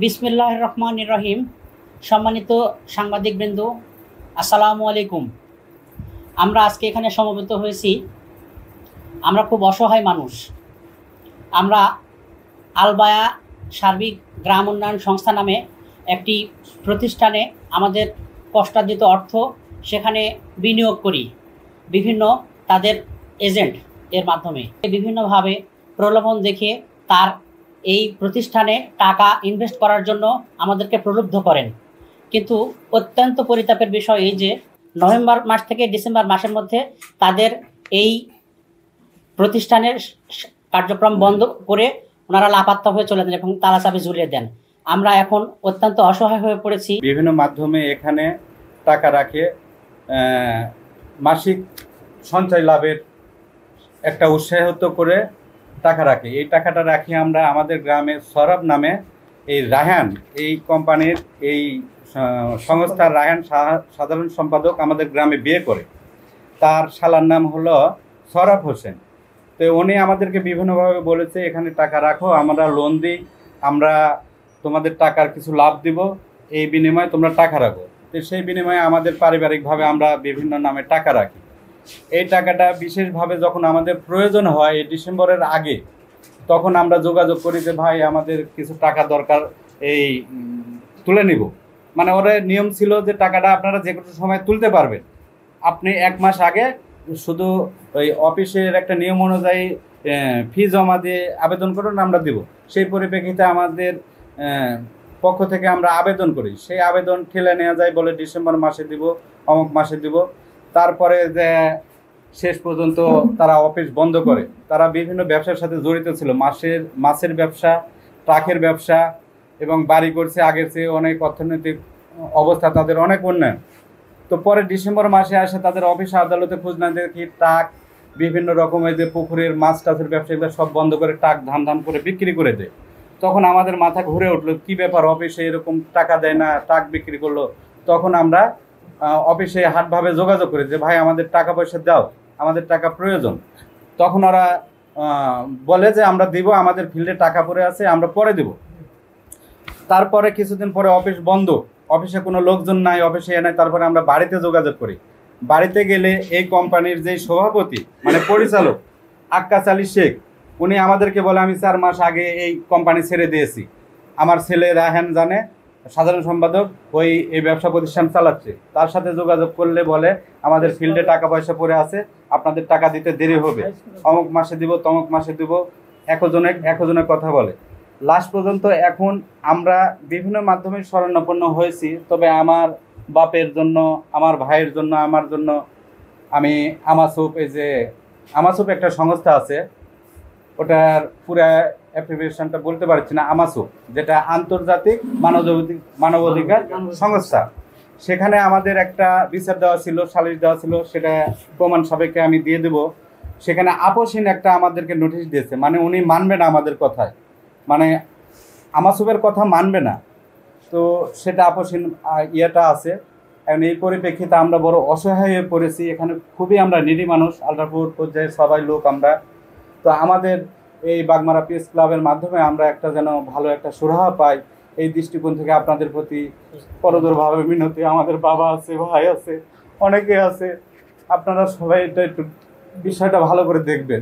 বিসমিল্লাহির রহমানির রহিম। সম্মানিত সাংবাদিকবৃন্দ, আসসালামু আলাইকুম। আমরা আজকে এখানে সমবেত হয়েছি। আমরা খুব অসহায় মানুষ। আমরা আলবায়া সার্বিক গ্রাম উন্নয়ন সংস্থা নামে একটি প্রতিষ্ঠানে আমাদের কষ্টার্জিত অর্থ সেখানে বিনিয়োগ করি বিভিন্ন তাদের এজেন্ট এর মাধ্যমে। বিভিন্নভাবে প্রলোভন দেখিয়ে তার এই প্রতিষ্ঠানে টাকা ইনভেস্ট করার জন্য আমাদেরকে প্রলুব্ধ করেন। কিন্তু অত্যন্ত পরিতাপের বিষয় এই যে নভেম্বর মাস থেকে ডিসেম্বর মাসের মধ্যে তাদের এই প্রতিষ্ঠানের কার্যক্রম বন্ধ করে ওনারা লাপাত্তা হয়ে চলে যান এবং তালাচাবি ঝুলিয়ে দেন। আমরা এখন অত্যন্ত অসহায় হয়ে পড়েছি। বিভিন্ন মাধ্যমে এখানে টাকা রাখে মাসিক সঞ্চয় লাভের একটা উৎসাহিত করে টাকা রাখে। এই টাকাটা রাখি আমরা আমাদের গ্রামে সরব নামে এই রায়হান, এই কোম্পানির এই সংস্থার রায়হান সাধারণ সম্পাদক আমাদের গ্রামে বিয়ে করে। তার শালার নাম হলো সরব হোসেন। তো উনি আমাদেরকে বিভিন্নভাবে বলেছে এখানে টাকা রাখো, আমরা লোন দিই, আমরা তোমাদের টাকার কিছু লাভ দিব, এই বিনিময়ে তোমরা টাকা রাখো। তো সেই বিনিময়ে আমাদের পারিবারিকভাবে আমরা বিভিন্ন নামে টাকা রাখি। এই টাকাটা বিশেষভাবে যখন আমাদের প্রয়োজন হয় এই ডিসেম্বরের আগে, তখন আমরা যোগাযোগ করি যে ভাই আমাদের কিছু টাকা দরকার, এই তুলে নিব। মানে ওরা নিয়ম ছিল যে টাকাটা আপনারা যে কোনো সময় তুলতে পারবেন, আপনি 1 মাস আগে শুধু ওই অফিসের একটা নিয়ম অনুযায়ী ফি জমা দিয়ে আবেদন করুন, আমরা দেব। সেই পরিপ্রেক্ষিতে আমাদের পক্ষ থেকে আমরা আবেদন করি। সেই আবেদন ঠেলে নেওয়া যায়, বলে ডিসেম্বর মাসে দিব, অমুক মাসে দিব। তারপরে যে শেষ পর্যন্ত তারা অফিস বন্ধ করে। তারা বিভিন্ন ব্যবসার সাথে জড়িত ছিল, মাছের ব্যবসা, ট্রাকের ব্যবসা, এবং বাড়ি করছে আগের চেয়ে অনেক, অর্থনৈতিক অবস্থা তাদের অনেক উন্নয়ন। তো পরে ডিসেম্বর মাসে আসে তাদের অফিস আদালতে খোঁজ না দেখি ট্রাক, বিভিন্ন রকমের যে পুকুরের মাছ টাছের ব্যবসা, এগুলো সব বন্ধ করে ট্রাক ধাম করে বিক্রি করে দেয়। তখন আমাদের মাথা ঘুরে উঠলো, কী ব্যাপার, অফিসে এরকম টাকা দেয় না, ট্রাক বিক্রি করলো। তখন আমরা অফিসে হাটভাবে যোগাযোগ করি যে ভাই আমাদের টাকা পয়সা দাও, আমাদের টাকা প্রয়োজন। তখন ওরা বলে যে আমরা দিব, আমাদের ফিল্ডে টাকা পড়ে আছে, আমরা পরে দিব। তারপরে কিছুদিন পরে অফিস বন্ধ, অফিসে কোনো লোকজন নাই, অফিসে নাই। তারপরে আমরা বাড়িতে যোগাযোগ করি। বাড়িতে গেলে এই কোম্পানির যেই সভাপতি মানে পরিচালক আক্কাস আলী শেখ, উনি আমাদেরকে বলে আমি 4 মাস আগে এই কোম্পানি ছেড়ে দিয়েছি, আমার ছেলে রায়হান জানে, সাধারণ সম্পাদক, এই ব্যবসা প্রতিষ্ঠান চালাচ্ছে। তার সাথে যোগাযোগ করলে বলে আমাদের ফিল্ডে টাকা পয়সা পড়ে আছে, আপনাদের টাকা দিতে দেরি হবে, অমুক মাসে দিব, তমুক মাসে দিব। একজনের কথা বলে। লাস্ট পর্যন্ত এখন আমরা বিভিন্ন মাধ্যমে শরণাপন্ন হয়েছি। তবে আমার বাপের জন্য, আমার ভাইয়ের জন্য, আমার জন্য আমি আমাসুপ, এই যে আমাসুপ একটা সংস্থা আছে, ওটার পুরা অ্যাপ্লিকেশনটা বলতে পারছি না, আমাসুপ যেটা আন্তর্জাতিক মানবাধিকার সংস্থা, সেখানে আমাদের একটা বিচার দেওয়া ছিল, সালিশ দেওয়া ছিল, সেটা প্রমাণ সাপেক্ষে আমি দিয়ে দেব। সেখানে আপোষহীন একটা আমাদেরকে নোটিশ দিয়েছে, মানে উনি মানবে না আমাদের কথায়, মানে আমাসুপের কথা মানবে না। তো সেটা আপোষহীন ইয়েটা আছে। এখন এই পরিপ্রেক্ষিতে আমরা বড় অসহায় হয়ে পড়েছি। এখানে খুবই আমরা নিরী মানুষ, আল্ট্রাপুর পর্যায়ে সবাই লোক আমরা। তো আমাদের এই বাগমারা পিস ক্লাবের মাধ্যমে আমরা একটা যেন ভালো একটা সুরাহা পাই, এই দৃষ্টিকোণ থেকে আপনাদের প্রতি করজোড়ভাবে মিনতি। আমাদের বাবা আছে, ভাই আছে, অনেকে আছে, আপনারা সবাই এটা একটু বিষয়টা ভালো করে দেখবেন।